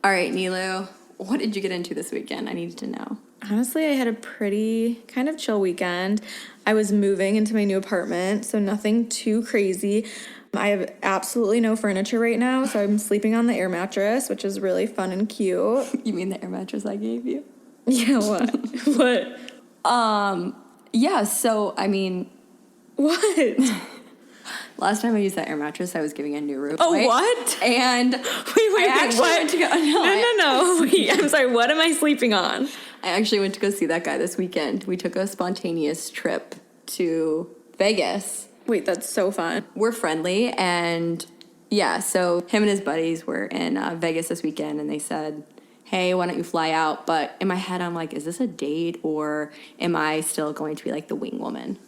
All right, Neeloo, what did you get into this weekend? I need to know. Honestly, I had a pretty kind of chill weekend. I was moving into my new apartment, so nothing too crazy. I have absolutely no furniture right now, so I'm sleeping on the air mattress, which is really fun and cute. You mean the air mattress I gave you? Yeah, what? What? Yeah, so, I mean... What? Last time I used that air mattress, I was giving a new room. Oh, right? what? And Wait, I actually what? went to go... No. Wait, I'm sorry, what am I sleeping on? I actually went to go see that guy this weekend. We took a spontaneous trip to Vegas. Wait, that's so fun. We're friendly, and yeah, so him and his buddies were in Vegas this weekend, and they said, hey, why don't you fly out? But in my head, I'm like, is this a date, or am I still going to be like the wing woman?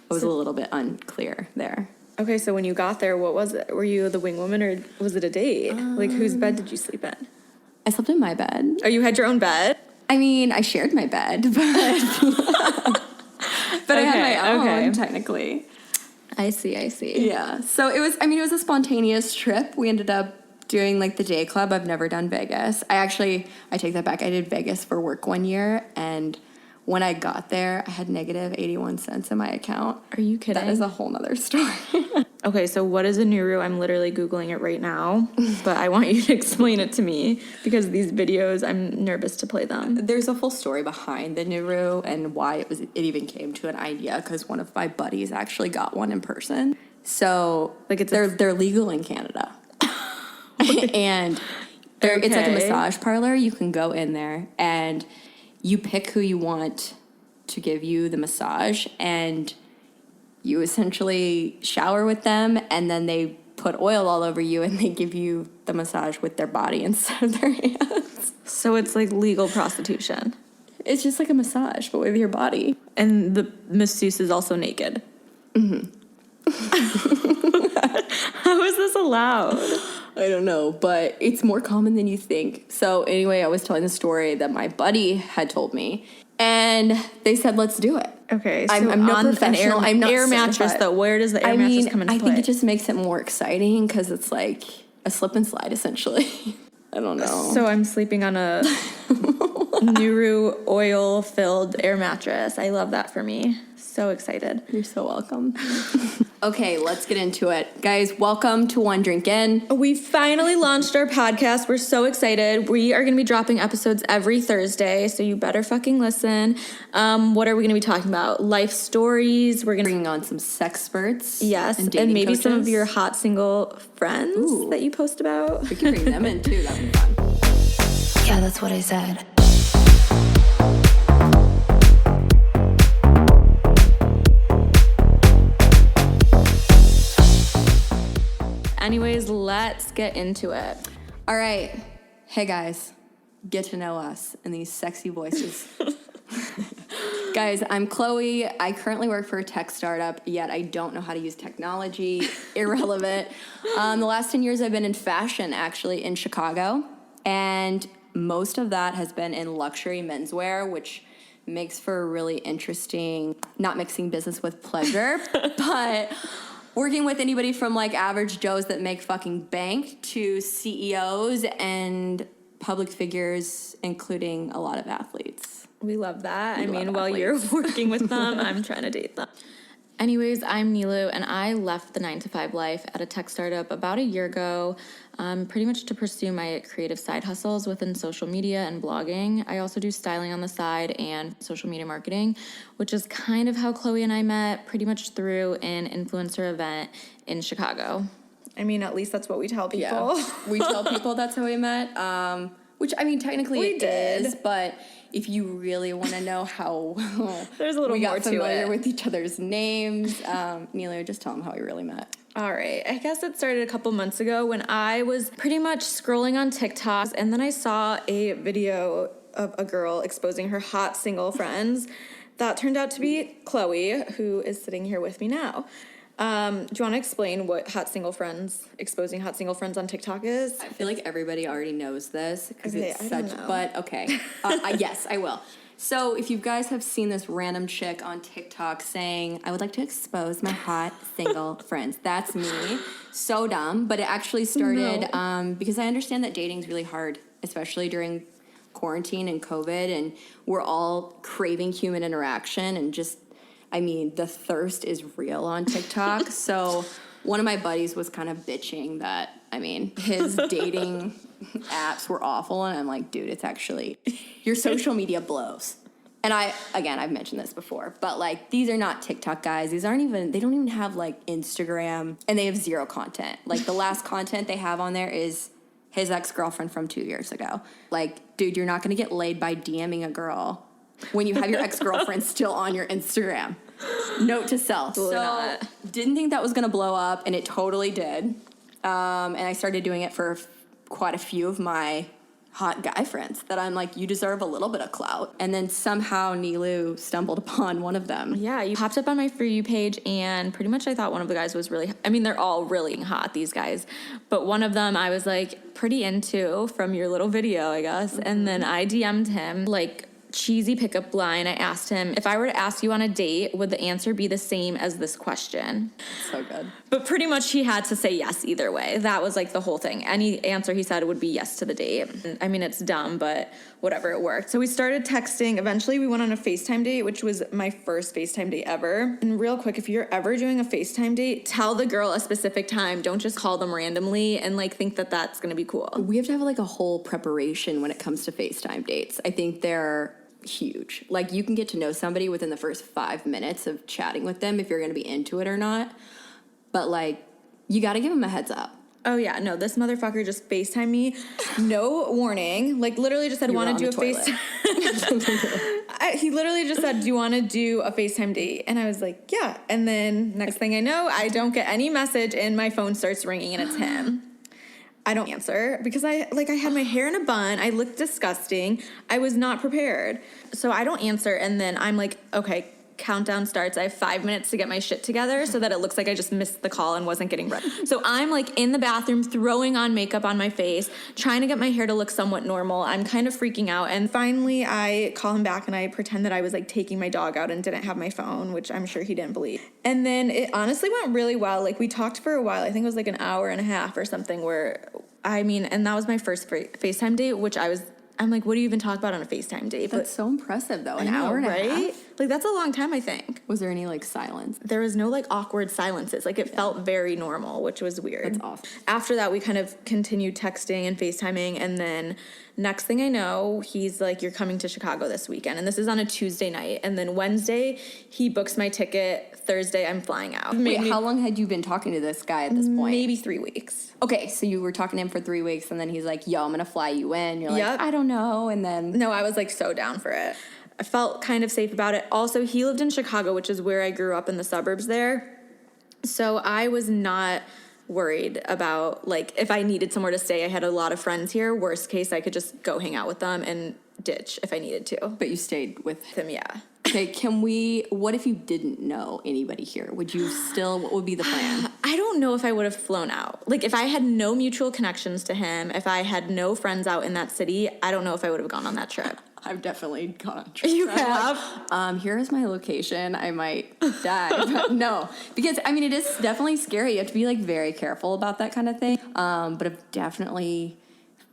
I was a little bit unclear there. Okay, so when you got there, what was it? Were you the wing woman, or was it a date? Like, whose bed did you sleep in? I slept in my bed. Oh, you had your own bed? I mean, I shared my bed, but but I had my own, technically. I see. Yeah. So it was a spontaneous trip. We ended up doing like the day club. I've never done Vegas. I take that back. I did Vegas for work one year, and when I got there, I had negative 81 cents in my account. Are you kidding? That is a whole nother story. Okay, so what is a Nuru? I'm literally Googling it right now, but I want you to explain it to me because these videos, I'm nervous to play them. There's a full story behind the Nuru and why it even came to an idea, because one of my buddies actually got one in person. So like they're legal in Canada. And it's like a massage parlor. You can go in there and you pick who you want to give you the massage, and you essentially shower with them, and then they put oil all over you, and they give you the massage with their body instead of their hands. So it's like legal prostitution. It's just like a massage, but with your body. And the masseuse is also naked. Mm-hmm. How is this allowed? I don't know, but it's more common than you think. So anyway, I was telling the story that my buddy had told me, and they said, let's do it. Okay, so I'm no professional. I'm not air mattress, though. Where does the air mattress come into play? I think it just makes it more exciting because it's like a slip and slide, essentially. I don't know. So I'm sleeping on a Nuru oil-filled air mattress. I love that for me. So excited. You're so welcome. Okay, let's get into it. Guys, welcome to One Drink In. We finally launched our podcast. We're so excited. We are going to be dropping episodes every Thursday, so you better fucking listen. What are we going to be talking about? Life stories. We're going to bring on some sexperts. Yes, and maybe coaches. Some of your hot single friends that you post about. We can bring them in too. That'd be fun. Yeah, that's what I said. Anyways, let's get into it. All right. Hey, guys. Get to know us in these sexy voices. Guys, I'm Chloe. I currently work for a tech startup, yet I don't know how to use technology. Irrelevant. The last 10 years I've been in fashion, actually, in Chicago. And most of that has been in luxury menswear, which makes for a really interesting, not mixing business with pleasure, but... working with anybody from like average Joes that make fucking bank to CEOs and public figures, including a lot of athletes. We love that. I mean, while you're working with them, I'm trying to date them. Anyways, I'm Neeloo, and I left the 9-to-5 life at a tech startup about a year ago, pretty much to pursue my creative side hustles within social media and blogging. I also do styling on the side and social media marketing, which is kind of how Chloe and I met, pretty much through an influencer event in Chicago. I mean, at least that's what we tell people. Yeah. We tell people that's how we met, which, I mean, technically it is, but... if you really want to know how there's a little we more got to familiar it. With each other's names, Neeloo, just tell them how we really met. All right. I guess it started a couple months ago when I was pretty much scrolling on TikTok, and then I saw a video of a girl exposing her hot single friends. That turned out to be Chloe, who is sitting here with me now. Do you want to explain what exposing hot single friends on TikTok is? I feel like everybody already knows this because it's such, but okay. Yes, I will. So if you guys have seen this random chick on TikTok saying, I would like to expose my hot single friends. That's me. So dumb. But it actually started because I understand that dating is really hard, especially during quarantine and COVID. And we're all craving human interaction. And just, I mean, the thirst is real on TikTok. So one of my buddies was kind of bitching that, I mean, his dating apps were awful. And I'm like, dude, it's actually, your social media blows. And I've mentioned this before, but like, these are not TikTok guys. They don't even have like Instagram, and they have zero content. Like the last content they have on there is his ex-girlfriend from 2 years ago. Like, dude, you're not going to get laid by DMing a girl when you have your ex-girlfriend still on your Instagram. Note to self. So didn't think that was going to blow up, and it totally did. And I started doing it for quite a few of my hot guy friends that I'm like, you deserve a little bit of clout. And then somehow Neeloo stumbled upon one of them. Yeah, you popped up on my For You page, and pretty much I thought one of the guys was really, I mean, they're all really hot, these guys. But one of them I was like pretty into from your little video, I guess. Mm-hmm. And then I DM'd him like cheesy pickup line. I asked him, if I were to ask you on a date, would the answer be the same as this question? So good. But pretty much he had to say yes either way. That was like the whole thing. Any answer he said would be yes to the date. I mean, it's dumb, but whatever, it worked. So we started texting. Eventually we went on a FaceTime date, which was my first FaceTime date ever. And real quick, if you're ever doing a FaceTime date, tell the girl a specific time. Don't just call them randomly and like think that that's going to be cool. We have to have like a whole preparation when it comes to FaceTime dates. I think they're huge. Like, you can get to know somebody within the first 5 minutes of chatting with them if you're going to be into it or not. But like, you got to give them a heads up. Oh yeah, no, this motherfucker just FaceTimed me, no warning. Like, literally just said, want to do a FaceTime. He literally just said, do you want to do a FaceTime date? And I was like, yeah. And then next thing I know, I don't get any message and my phone starts ringing and it's him. I don't answer because I had my hair in a bun. I looked disgusting. I was not prepared. So I don't answer. And then I'm like, okay, countdown starts. I have 5 minutes to get my shit together so that it looks like I just missed the call and wasn't getting ready. So I'm like in the bathroom throwing on makeup on my face, trying to get my hair to look somewhat normal. I'm kind of freaking out. And finally I call him back and I pretend that I was like taking my dog out and didn't have my phone, which I'm sure he didn't believe. And then it honestly went really well. Like, we talked for a while. I think it was like an hour and a half or something and that was my first FaceTime date, which I'm like, what do you even talk about on a FaceTime date? That's so impressive, though. An hour and a half? Like, that's a long time, I think. Was there any, like, silence? There was no, like, awkward silences. Like, it felt very normal, which was weird. That's awesome. After that, we kind of continued texting and FaceTiming, and then next thing I know, he's like, you're coming to Chicago this weekend. And this is on a Tuesday night. And then Wednesday, he books my ticket. Thursday, I'm flying out. Wait, how long had you been talking to this guy at this point? Maybe 3 weeks. Okay, so you were talking to him for 3 weeks, and then he's like, yo, I'm going to fly you in. You're like, I don't know. And then... No, I was like so down for it. I felt kind of safe about it. Also, he lived in Chicago, which is where I grew up in the suburbs there. So I was not worried about, like, if I needed somewhere to stay. I had a lot of friends here. Worst case, I could just go hang out with them and ditch if I needed to. But you stayed with him, yeah. Okay, what if you didn't know anybody here? What would be the plan? I don't know if I would have flown out. Like, if I had no mutual connections to him, if I had no friends out in that city, I don't know if I would have gone on that trip. I've definitely gone on trips. You have? Like, here is my location. I might die. But no, because, I mean, it is definitely scary. You have to be, like, very careful about that kind of thing. But I've definitely,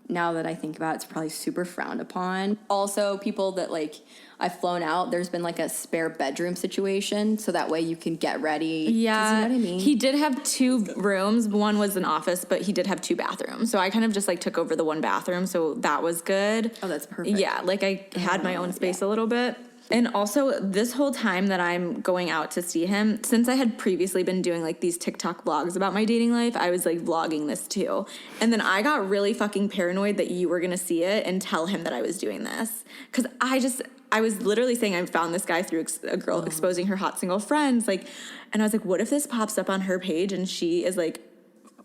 now that I think about it, it's probably super frowned upon. Also, people that, like, I've flown out, there's been like a spare bedroom situation, so that way you can get ready. Yeah. You know what I mean? He did have 2 rooms. One was an office, but he did have 2 bathrooms. So I kind of just like took over the 1 bathroom, so that was good. Oh, that's perfect. Yeah, like I had my own space a little bit. And also, this whole time that I'm going out to see him, since I had previously been doing, like, these TikTok vlogs about my dating life, I was, like, vlogging this, too. And then I got really fucking paranoid that you were going to see it and tell him that I was doing this. Because I was literally saying I found this guy through a girl exposing her hot single friends. Like, and I was like, what if this pops up on her page and she is, like,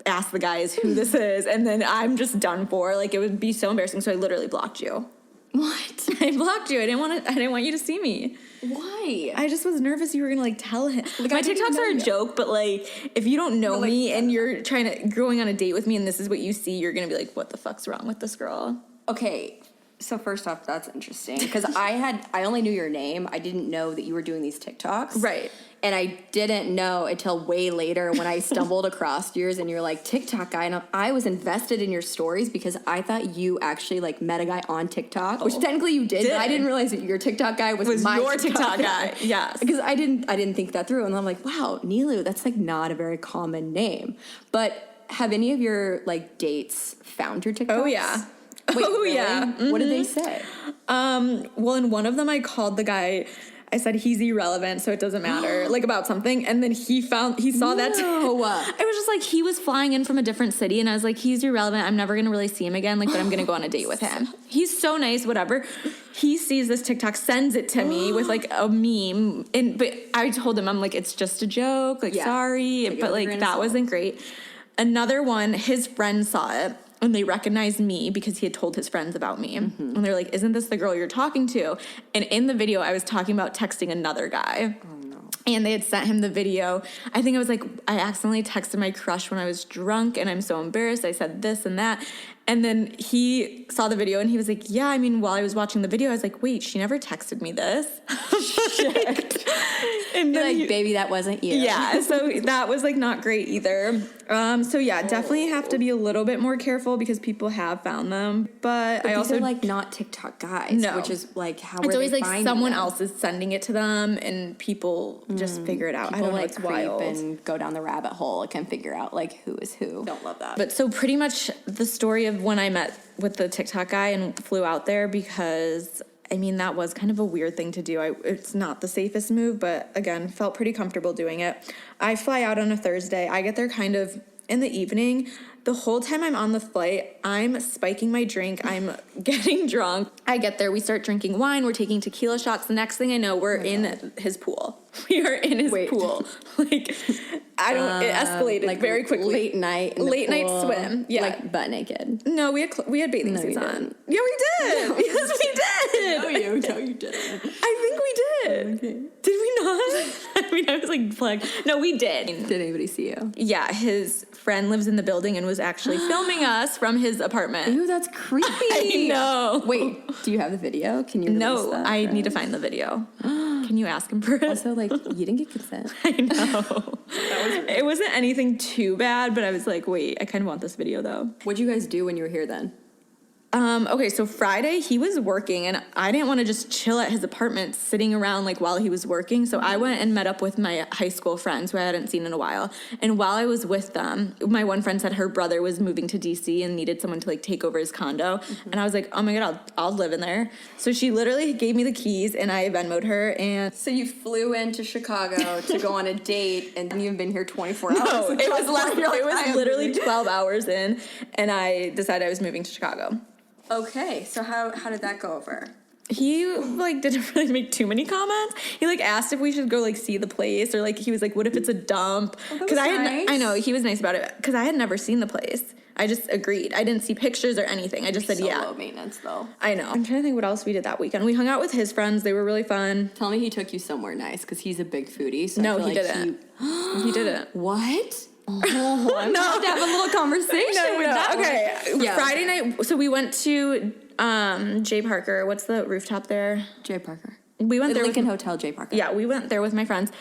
ask the guys who this is, and then I'm just done for. Like, it would be so embarrassing, so I literally blocked you. What? I blocked you. I didn't want you to see me. Why? I just was nervous you were gonna like tell him. Like, my TikToks are a joke, but like if you don't know me and you're going on a date with me and this is what you see, you're gonna be like, what the fuck's wrong with this girl? Okay, So first off, that's interesting because I only knew your name. I didn't know that you were doing these TikToks. Right. And I didn't know until way later when I stumbled across yours and you're like TikTok guy, and I was invested in your stories because I thought you actually like met a guy on TikTok, which technically you did. But I didn't realize that your TikTok guy was my your TikTok guy. Yes. Because I didn't think that through, and I'm like, wow, Neeloo, that's like not a very common name. But have any of your like dates found your TikToks? Oh yeah. Wait, really? Yeah. Mm-hmm. What did they say? Well, in one of them, I called the guy. I said he's irrelevant, so it doesn't matter, like about something. And then he saw that. I was just like, he was flying in from a different city, and I was like, he's irrelevant. I'm never gonna really see him again. Like, but I'm gonna go on a date with him. He's so nice, whatever. He sees this TikTok, sends it to me with like a meme, but I told him, I'm like, it's just a joke. Like, sorry, but like that wasn't great. Another one, his friend saw it. And they recognized me because he had told his friends about me. Mm-hmm. And they're like, isn't this the girl you're talking to? And in the video, I was talking about texting another guy. Oh, no. And they had sent him the video. I think I was like, I accidentally texted my crush when I was drunk, and I'm so embarrassed. I said this and that. And then he saw the video, and he was like, yeah, I mean, while I was watching the video, I was like, wait, she never texted me this. Shit. And then like, baby, that wasn't you. Yeah, so that was like not great either. So yeah, definitely have to be a little bit more careful because people have found them. But I also these are like not TikTok guys, which is like how it's always like someone else is sending it to them, and people just figure it out. People I don't know, like it's creep wild. And go down the rabbit hole and can figure out like who is who. Don't love that. But so pretty much the story of when I met with the TikTok guy and flew out there, because I mean, that was kind of a weird thing to do. It's not the safest move, but again, felt pretty comfortable doing it. I fly out on a Thursday. I get there kind of in the evening. The whole time I'm on the flight, I'm spiking my drink. I'm getting drunk. I get there. We start drinking wine. We're taking tequila shots. The next thing I know, we're in his pool. We are in his pool. Like, it escalated like very quickly. Late night swim. Yeah. Like butt naked. No, we had bathing suits on. Yeah, we did. No. Yes, we did. No, you didn't. I think we did. Okay. Did we not? I mean, I was like, flag. No, we did. Did anybody see you? Yeah, his friend lives in the building and was actually filming us from his apartment. Ew, that's creepy. I know. Wait, do you have the video? Can you release that? I need to find the video. Can you ask him for it? Also, like, you didn't get consent. I know. It wasn't anything too bad, but I was like, wait, I kind of want this video though. What'd you guys do when you were here then? Okay, so Friday he was working, and I didn't want to just chill at his apartment sitting around like while he was working. So I went and met up with my high school friends who I hadn't seen in a while. And while I was with them, my one friend said her brother was moving to DC and needed someone to like take over his condo. Mm-hmm. And I was like, oh my God, I'll live in there. So she literally gave me the keys, and I Venmo'd her. And so you flew into Chicago to go on a date, and you've been here 24 hours. No, it was literally 12 hours in, and I decided I was moving to Chicago. Okay, so how did that go over? He like didn't really make too many comments. He like asked if we should go like see the place, or like he was like, "What if it's a dump?" Because I know he was nice about it because I had never seen the place. I just agreed. I didn't see pictures or anything. I just said yeah. Low maintenance though. I know. I'm trying to think what else we did that weekend. We hung out with his friends. They were really fun. Tell me he took you somewhere nice because he's a big foodie. So no, he didn't. He didn't. What? Oh, I'm about to have a little conversation with that. Okay. Yeah. Friday night, so we went to J. Parker. What's the rooftop there? J. Parker. We went there. Lincoln Hotel, J. Parker. Yeah, we went there with my friends,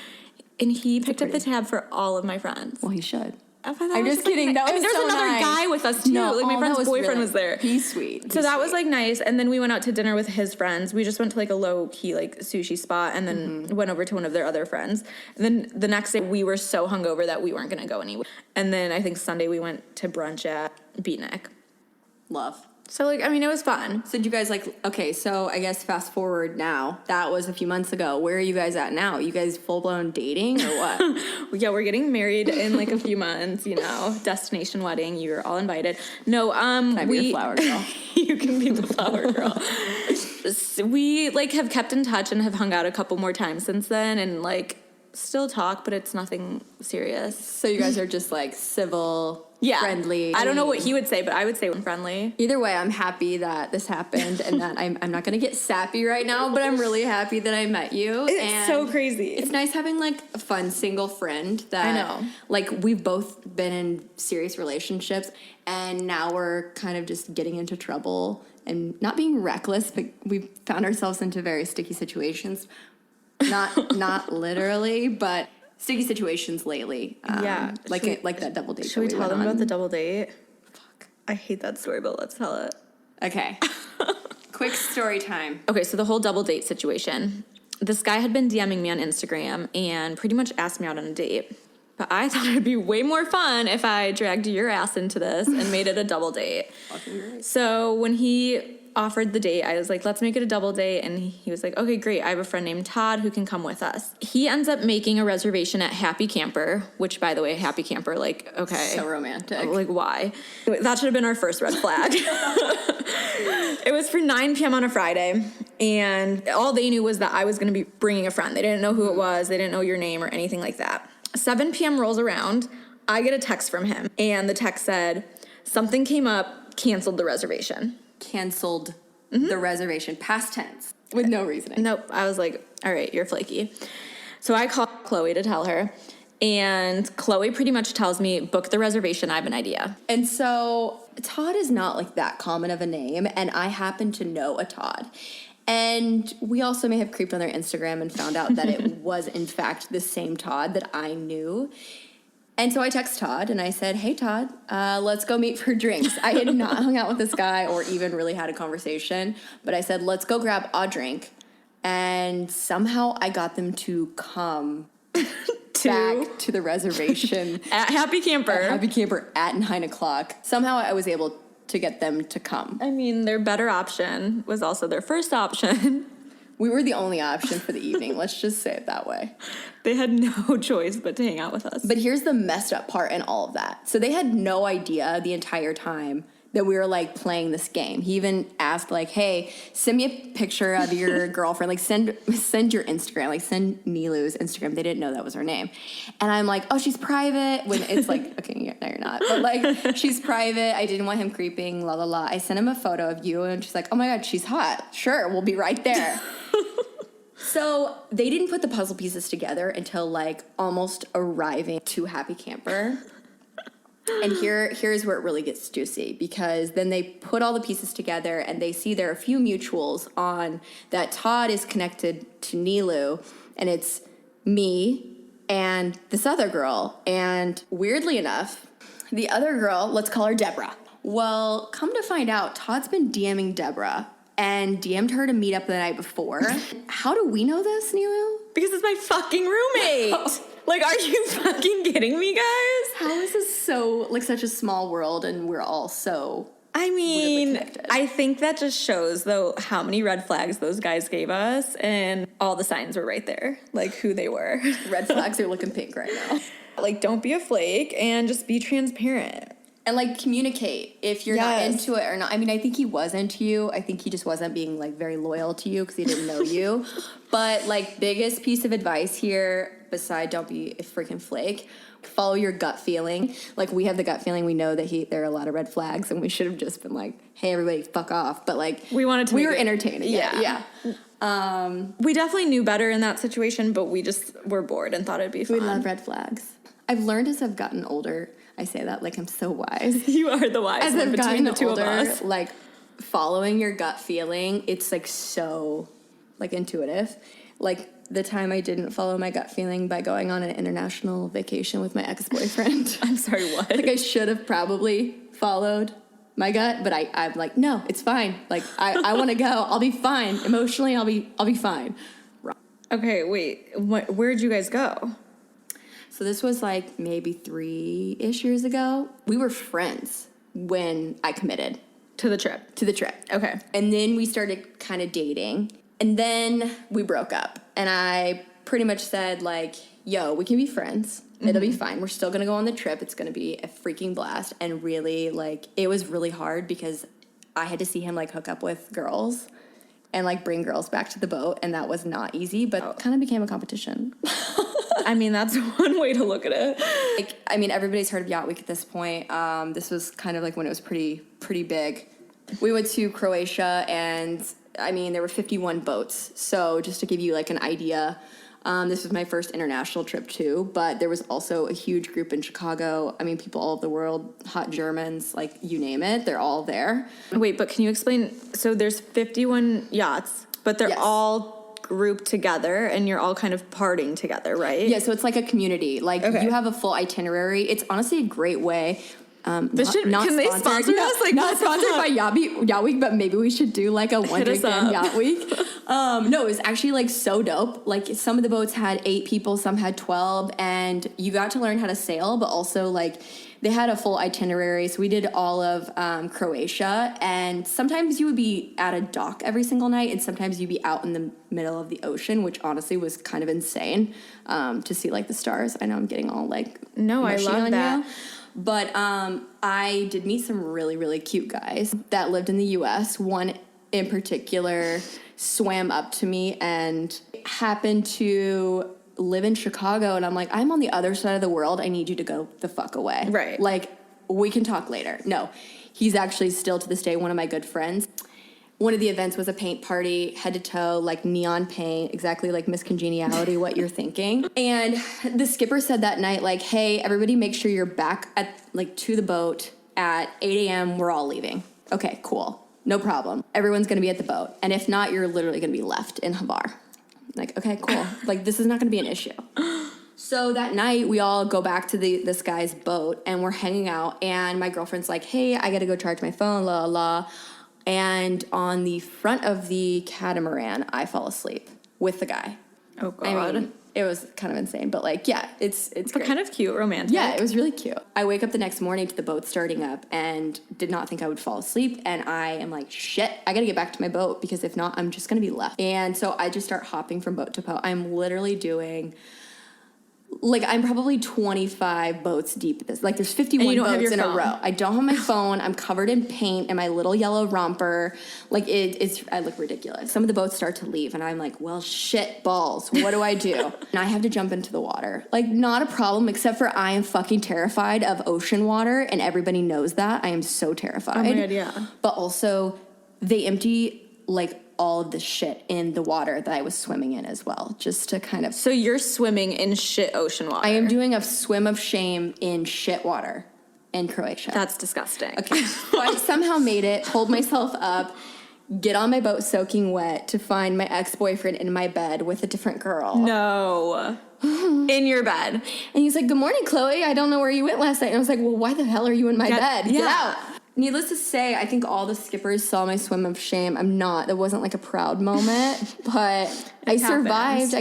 and he picked up the tab for all of my friends. Well, he should. I'm just kidding. That was there was so another nice. Guy with us too. No, like my friend's boyfriend was there. He's sweet. So that was like nice. And then we went out to dinner with his friends. We just went to like a low key like sushi spot, and then went over to one of their other friends. And then the next day we were so hungover that we weren't gonna go anywhere. And then I think Sunday we went to brunch at Beatnik. Love. So like, I mean, it was fun. So did you guys like, okay, so I guess fast forward now, that was a few months ago. Where are you guys at now? You guys full blown dating or what? Yeah, we're getting married in like a few months, you know, destination wedding. You're all invited. No, Can I be your flower girl? You can be the flower girl. We like have kept in touch and have hung out a couple more times since then. And like, still talk, but it's nothing serious. So you guys are just like civil, Yeah. friendly. I don't know what he would say, but I would say friendly. Either way, I'm happy that this happened and that I'm not going to get sappy right now, but I'm really happy that I met you. It's so crazy. It's nice having like a fun single friend that I know. Like we've both been in serious relationships and now we're kind of just getting into trouble and not being reckless, but we've found ourselves into very sticky situations. Not literally, but sticky situations lately. Yeah. Like that double date. Should we tell them on. about the double date? Fuck. I hate that story, but let's tell it. Okay. Quick story time. Okay, so the whole double date situation. This guy had been DMing me on Instagram and pretty much asked me out on a date. But I thought it'd be way more fun if I dragged your ass into this and made it a double date. Fucking great. So when he offered the date, I was like, let's make it a double date. And he was like, okay, great. I have a friend named Todd who can come with us. He ends up making a reservation at Happy Camper, which, by the way, Happy Camper, like, okay. So romantic. Like, why? That should have been our first red flag. It was for 9 p.m. on a Friday. And all they knew was that I was going to be bringing a friend. They didn't know who it was. They didn't know your name or anything like that. 7 p.m. rolls around. I get a text from him. And the text said, something came up, canceled the reservation. Canceled the reservation, past tense, with no reasoning. Nope. I was like, all right, you're flaky. So I called Chloe to tell her. And Chloe pretty much tells me, book the reservation, I have an idea. And so Todd is not like that common of a name, and I happen to know a Todd. And we also may have creeped on their Instagram and found out that it was in fact the same Todd that I knew. And so I text Todd and I said, hey, Todd, let's go meet for drinks. I had not hung out with this guy or even really had a conversation, but I said, let's go grab a drink. And somehow I got them to come back to the reservation. At Happy Camper. At Happy Camper at 9 o'clock. Somehow I was able to get them to come. I mean, their better option was also their first option. We were the only option for the evening. Let's just say it that way. They had no choice but to hang out with us. But here's the messed up part in all of that. So they had no idea the entire time that we were like playing this game. He even asked like, hey, send me a picture of your girlfriend. Like send your Instagram, like send Neeloo's Instagram. They didn't know that was her name. And I'm like, oh, she's private. When it's like, okay, no, you're not. But like, she's private. I didn't want him creeping, la, la, la. I sent him a photo of you and she's like, oh my God, she's hot. Sure, we'll be right there. So they didn't put the puzzle pieces together until like almost arriving to Happy Camper. And here's where it really gets juicy, because then they put all the pieces together and they see there are a few mutuals on that Todd is connected to Neeloo, and it's me and this other girl. And weirdly enough, the other girl, let's call her Deborah. Well, come to find out, Todd's been DMing Deborah and DM'd her to meet up the night before. How do we know this, Neeloo? Because it's my fucking roommate. Like, are you fucking kidding me, guys? How is this so, like, such a small world and we're all so... I mean, connected? I think that just shows, though, how many red flags those guys gave us, and all the signs were right there, like who they were. Red flags are looking pink right now. Like, don't be a flake and just be transparent. And, like, communicate if you're not into it or not. I mean, I think he was into you. I think he just wasn't being, like, very loyal to you because he didn't know you. But, like, biggest piece of advice here, beside don't be a freaking flake, follow your gut feeling. Like, we have the gut feeling. We know that there are a lot of red flags, and we should have just been like, hey, everybody, fuck off. But, like, we wanted to we were entertaining. Yeah. We definitely knew better in that situation, but we just were bored and thought it'd be fun. We love red flags. I've learned as I've gotten older, I say that like I'm so wise. You are the wise As one I've between gotten the two older, of us. like following your gut feeling, it's like so like intuitive. Like the time I didn't follow my gut feeling by going on an international vacation with my ex-boyfriend. I'm sorry, what? Like I should have probably followed my gut, but I'm like, no, it's fine. Like I want to go. I'll be fine. Emotionally, I'll be fine. Okay, wait. Where'd you guys go? So this was like maybe 3-ish years ago. We were friends when I committed To the trip. Okay. And then we started kind of dating. And then we broke up. And I pretty much said, like, yo, we can be friends. It'll be fine. We're still going to go on the trip. It's going to be a freaking blast. And really, like, it was really hard because I had to see him, like, hook up with girls and, like, bring girls back to the boat. And that was not easy, but it kind of became a competition. I mean, that's one way to look at it. Like, I mean, everybody's heard of Yacht Week at this point. This was kind of like when it was pretty big. We went to Croatia, and I mean, there were 51 boats. So just to give you like an idea, this was my first international trip too, but there was also a huge group in Chicago. I mean, people all over the world, hot Germans, like you name it, they're all there. Wait, but can you explain? So there's 51 yachts, but they're Yes. all grouped together and you're all kind of partying together, right? Yeah, so it's like a community. Like you have a full itinerary. It's honestly a great way. Can they sponsor us? Like, not sponsored by Yacht Week, but maybe we should do like a one weekend Yacht Week. No, it was actually like so dope. Like some of the boats had 8 people, some had 12, and you got to learn how to sail, but also like they had a full itinerary. So we did all of Croatia, and sometimes you would be at a dock every single night, and sometimes you'd be out in the middle of the ocean, which honestly was kind of insane to see like the stars. I know I'm getting all like I love that. you. But I did meet some really, really cute guys that lived in the U.S. One in particular swam up to me and happened to live in Chicago. And I'm like, I'm on the other side of the world. I need you to go the fuck away. Right. Like, we can talk later. No, he's actually still to this day one of my good friends. One of the events was a paint party, head to toe, like neon paint, exactly like Miss Congeniality, what you're thinking. And the skipper said that night, like, hey, everybody make sure you're back at like to the boat at 8 a.m. We're all leaving. Okay, cool. No problem. Everyone's going to be at the boat. And if not, you're literally going to be left in Havar. Like, okay, cool. Like, this is not going to be an issue. So that night, we all go back to this guy's boat, and we're hanging out. And my girlfriend's like, hey, I got to go charge my phone, la, la. And on the front of the catamaran, I fall asleep with the guy. Oh, God. I mean, it was kind of insane, but like, yeah, it's But great. kind of cute, romantic. Yeah, it was really cute. I wake up the next morning to the boat starting up and did not think I would fall asleep. And I am like, shit, I gotta get back to my boat because if not, I'm just gonna be left. And so I just start hopping from boat to boat. I'm literally doing, like, I'm probably 25 boats deep at this. Like, there's 51 boats in a row. I don't have my phone. I'm covered in paint and my little yellow romper. Like, I look ridiculous. Some of the boats start to leave, and I'm like, well, shit balls. What do I do? And I have to jump into the water. Like, not a problem, except for I am fucking terrified of ocean water, and everybody knows that. I am so terrified. Oh, my God, yeah. But also, they empty, like, all of the shit in the water that I was swimming in as well, just to kind of... So you're swimming in shit ocean water. I am doing a swim of shame in shit water in Croatia. That's disgusting. Okay. So I somehow made it, pulled myself up, get on my boat soaking wet to find my ex-boyfriend in my bed with a different girl. No. In your bed. And he's like, good morning, Chloe. I don't know where you went last night. And I was like, well, why the hell are you in my bed? Get out. Needless to say, I think all the skippers saw my swim of shame. That wasn't like a proud moment, but I survived.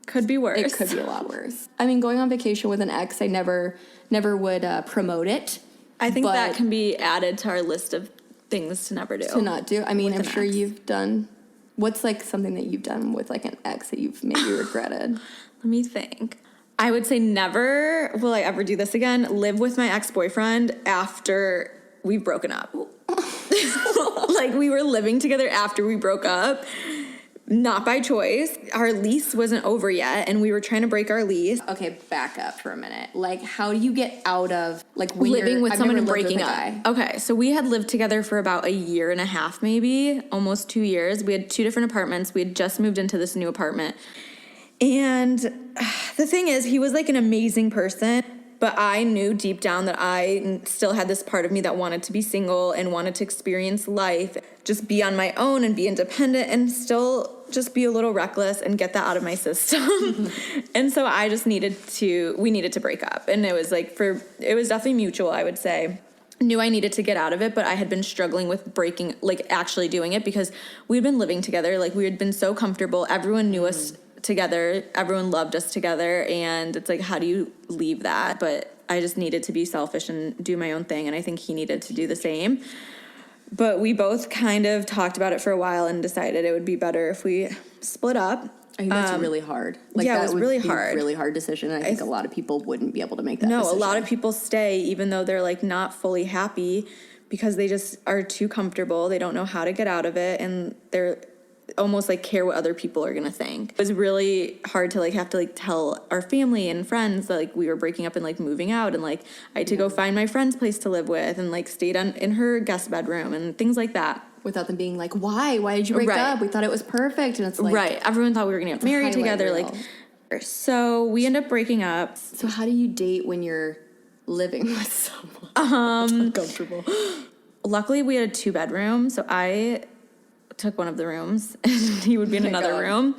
Could be worse. It could be a lot worse. I mean, going on vacation with an ex, I never would promote it. I think that can be added to our list of things to never do. To not do. I mean, I'm sure ex. you've done, what's like something that you've done with like an ex that you've maybe regretted? Let me think. I would say never will I ever do this again. Live with my ex-boyfriend after we've broken up. Like, we were living together after we broke up. Not by choice. Our lease wasn't over yet, and we were trying to break our lease. Okay, back up for a minute. Like, how do you get out of, like, when living with I've someone and never lived breaking with a up? guy. Okay, so we had lived together for about a year and a half, maybe, almost 2 years. We had 2 different apartments. We had just moved into this new apartment. And the thing is, he was like an amazing person, but I knew deep down that I still had this part of me that wanted to be single and wanted to experience life, just be on my own and be independent and still just be a little reckless and get that out of my system. And so we needed to break up. And it was like it was definitely mutual, I would say. Knew I needed to get out of it, but I had been struggling with breaking, like actually doing it because we'd been living together. Like, we had been so comfortable. Everyone knew us together. Everyone loved us together. And it's like, how do you leave that? But I just needed to be selfish and do my own thing. And I think he needed to do the same. But we both kind of talked about it for a while and decided it would be better if we split up. I think that's really hard. Like, yeah, that it was would really be hard. A really hard decision. I think a lot of people wouldn't be able to make that No, decision. a lot of people stay even though they're like not fully happy because they just are too comfortable. They don't know how to get out of it. And almost like care what other people are gonna think. It was really hard to like have to like tell our family and friends that like we were breaking up and like moving out, and like I had to go find my friend's place to live with and like stayed in her guest bedroom and things like that. Without them being like, why did you break up? We thought it was perfect. And it's like, right, everyone thought we were gonna get married together. Like, so we end up breaking up. So how do you date when you're living with someone? It's uncomfortable. Luckily we had a 2-bedroom, so I took one of the rooms and he would be in another room.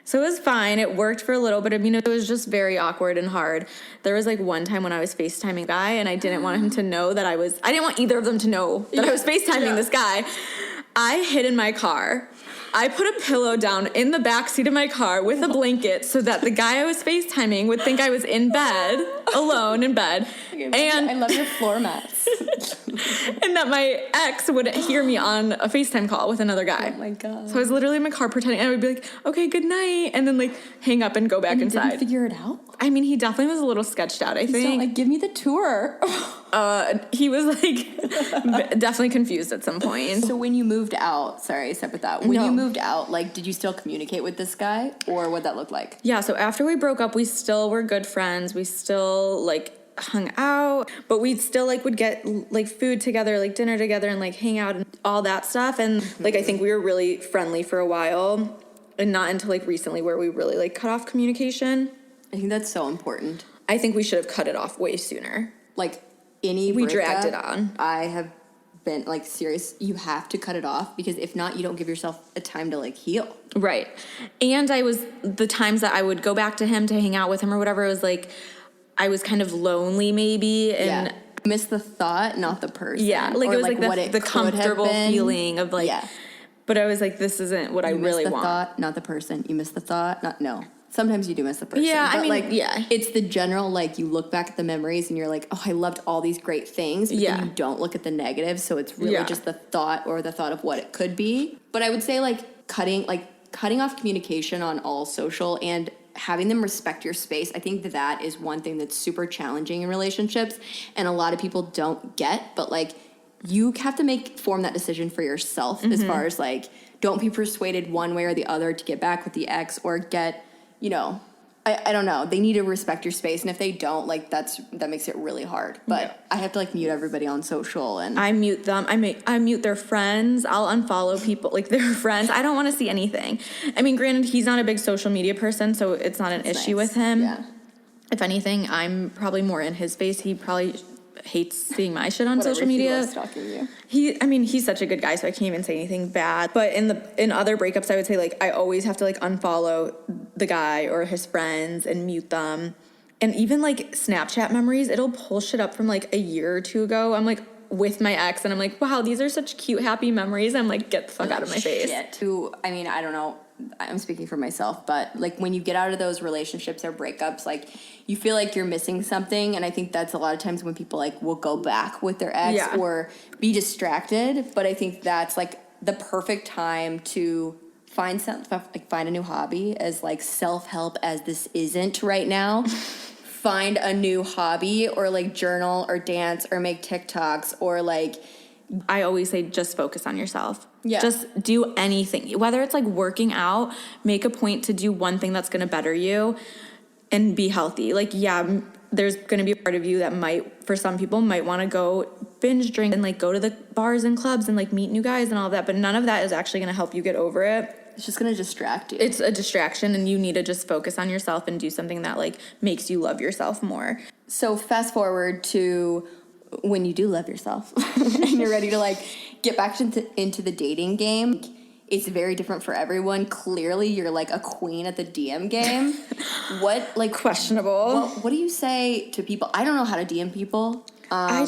So it was fine. It worked for a little bit. I mean, it was just very awkward and hard. There was like one time when I was FaceTiming a guy and I didn't want him to know that I didn't want either of them to know that I was FaceTiming this guy. I hid in my car. I put a pillow down in the back seat of my car with a blanket so that the guy I was FaceTiming would think I was in bed, alone in bed. And I love your floor mats. and that my ex would hear me on a FaceTime call with another guy. Oh my God. So I was literally in my car pretending, and I would be like, okay, good night, and then like hang up and go back inside. Did you figure it out? I mean, he definitely was a little sketched out, I think. Like, give me the tour. He was like definitely confused at some point. So when you moved out, sorry, separate that. When you moved out, like, did you still communicate with this guy, or what'd that look like? Yeah, so after we broke up, we still were good friends. We still like hung out, but we still like would get like food together, like dinner together, and like hang out and all that stuff. And like I think we were really friendly for a while, and not until like recently where we really like cut off communication. I think that's so important. I think we should have cut it off way sooner. Like we dragged it on. I have been like serious. You have to cut it off, because if not, you don't give yourself a time to like heal. Right. And the times that I would go back to him to hang out with him or whatever, it was like I was kind of lonely maybe, and miss the thought, not the person. Yeah, like or it was like the comfortable feeling of like. Yeah. But I was like, this isn't what I really want. You miss the thought, not the person. You miss the thought, no. Sometimes you do miss the person. Yeah, but I mean, like, yeah. It's the general, like, you look back at the memories and you're like, oh, I loved all these great things. But then you don't look at the negatives. So it's really just the thought of what it could be. But I would say, like, cutting off communication on all social and having them respect your space. I think that is one thing that's super challenging in relationships. And a lot of people don't get. But, like, you have to form that decision for yourself as far as, like, don't be persuaded one way or the other to get back with the ex or get... I don't know. They need to respect your space, and if they don't, like, that makes it really hard. But I have to like mute everybody on social, and I mute them. I mute their friends. I'll unfollow people like their friends. I don't want to see anything. I mean, granted, he's not a big social media person, so it's not an issue with him. Yeah. If anything, I'm probably more in his face. He probably hates seeing my shit on social media. He loves stalking you. He's such a good guy, so I can't even say anything bad. But in other breakups, I would say like I always have to like unfollow the guy or his friends and mute them. And even like Snapchat memories, it'll pull shit up from like a year or two ago. I'm like with my ex, and I'm like, wow, these are such cute, happy memories. I'm like, get the fuck out of my face. I mean, I don't know. I'm speaking for myself, but like when you get out of those relationships or breakups, like you feel like you're missing something. And I think that's a lot of times when people like will go back with their ex or be distracted. But I think that's like the perfect time to find a new hobby, as like self-help as this isn't right now. Find a new hobby, or like journal or dance or make TikToks, or like, I always say just focus on yourself. Yeah. Just do anything. Whether it's like working out, make a point to do one thing that's going to better you and be healthy. Like, yeah, there's going to be a part of you that for some people might want to go binge drink and like go to the bars and clubs and like meet new guys and all that. But none of that is actually going to help you get over it. It's just going to distract you. It's a distraction, and you need to just focus on yourself and do something that like makes you love yourself more. So fast forward to when you do love yourself and you're ready to like get back into the dating game. It's very different for everyone. Clearly, you're like a queen at the DM game. What, like, questionable? What do you say to people? I don't know how to DM people. My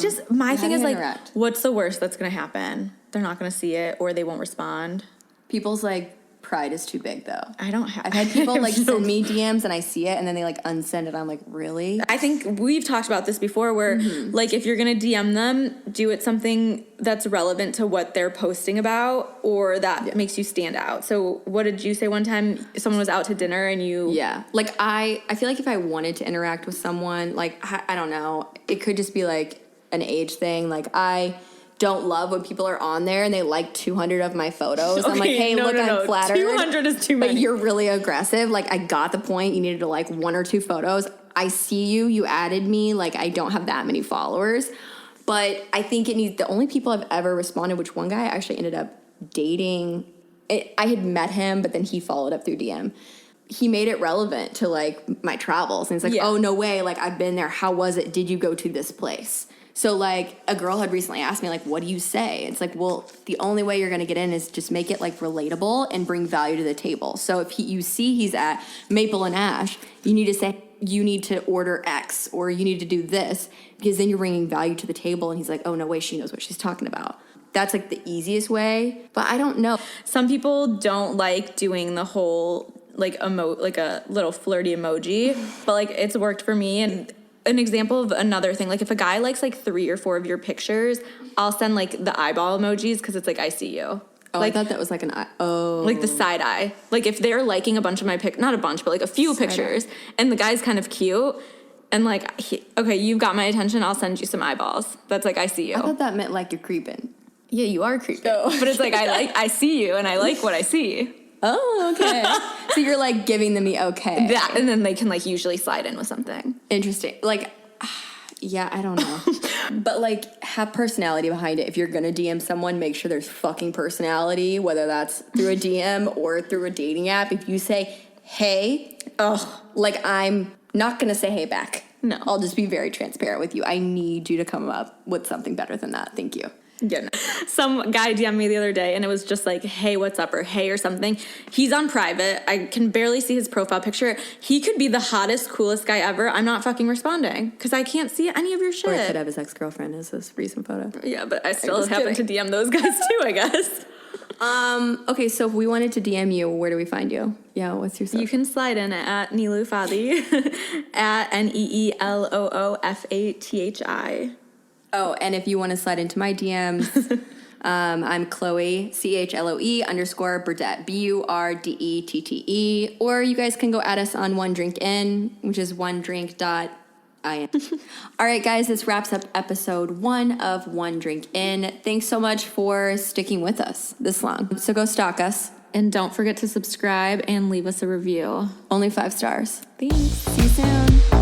thing is like, interact? What's the worst that's gonna happen? They're not gonna see it, or they won't respond. People's like pride is too big, though. I've had people like send me DMs and I see it and then they like unsend it. I'm like, really? I think we've talked about this before, where like if you're gonna DM them, do it something that's relevant to what they're posting about, or that makes you stand out. So what did you say one time? Someone was out to dinner and you... Yeah, like I feel like if I wanted to interact with someone, like I don't know, it could just be like an age thing. Like I don't love when people are on there and they like 200 of my photos. I'm like, hey, no, look, no, I'm flattered. 200 is too many. But you're really aggressive. Like, I got the point. You needed to like 1 or 2 photos. I see you. You added me. Like, I don't have that many followers. But I think it needs, the only people I've ever responded, which one guy actually ended up dating. I had met him, but then he followed up through DM. He made it relevant to like my travels. And he's like, oh, no way. Like, I've been there. How was it? Did you go to this place? So like a girl had recently asked me like, what do you say? It's like, well, the only way you're going to get in is just make it like relatable and bring value to the table. So if you see he's at Maple and Ash, you need to say, you need to order X or you need to do this, because then you're bringing value to the table. And he's like, oh, no way, she knows what she's talking about. That's like the easiest way, but I don't know. Some people don't like doing the whole like like a little flirty emoji, but like it's worked for me. And an example of another thing, like if a guy likes like 3 or 4 of your pictures, I'll send like the eyeball emojis because it's like, I see you. Oh, like, I thought that was like an eye. Oh. Like the side eye. Like if they're liking a bunch of my not a bunch, but like a few pictures, and the guy's kind of cute, and like, okay, you've got my attention, I'll send you some eyeballs. That's like, I see you. I thought that meant like you're creeping. Yeah, you are creepy. But it's like, I see you and I like what I see. Oh, okay. So you're like giving them the okay. That, and then they can like usually slide in with something. Interesting. Like, yeah, I don't know. But like, have personality behind it. If you're gonna DM someone, make sure there's fucking personality, whether that's through a DM or through a dating app. If you say, hey, like I'm not gonna say hey back. No. I'll just be very transparent with you. I need you to come up with something better than that. Thank you. Yeah, no. Some guy DM'd me the other day and it was just like, hey, what's up, or hey, or something. He's on private. I can barely see his profile picture. He could be the hottest, coolest guy ever. I'm not fucking responding because I can't see any of your shit. Or it could have his ex-girlfriend as this recent photo. Yeah, but I still happen to DM those guys too, I guess. Okay, so if we wanted to DM you, where do we find you? Yeah, what's your social? You can slide in at Neeloo Fadi, at NeeLooFathi. Oh, and if you want to slide into my DMs, I'm Chloe, CHLOE _Burdette, BURDETTE. Or you guys can go at us on One Drink In, which is onedrink.in. All right, guys, this wraps up episode 1 of One Drink In. Thanks so much for sticking with us this long. So go stalk us. And don't forget to subscribe and leave us a review. Only 5 stars. Thanks. See you soon.